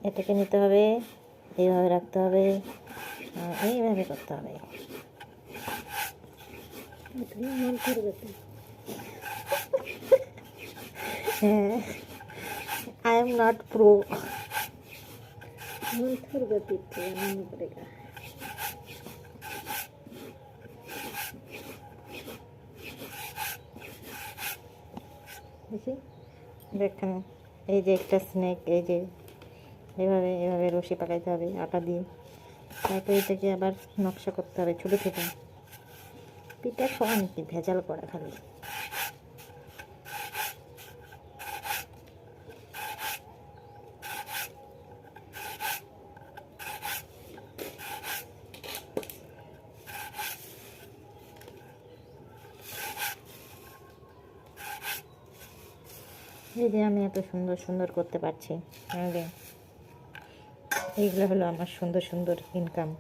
এটাকে নিতে হবে, এইভাবে রাখতে হবে, এইভাবে করতে হবে। হ্যাঁ, आई एम नॉट प्रो। मंथर गति से बनाना पड़ेगा। দেখি দেখেন, এই যে একটা স্নেক, এই যে এভাবে এভাবে রশি পাকাইতে হবে আটা দিয়ে, তারপরে এটাকে আবার নকশা করতে হবে ছোটো ছোটো। পিঠা খাওয়া নাকি ভেজাল করা খালি। এই যে আমি এত সুন্দর সুন্দর করতে পারছি, এইগুলো হলো আমার সুন্দর সুন্দর ইনকাম।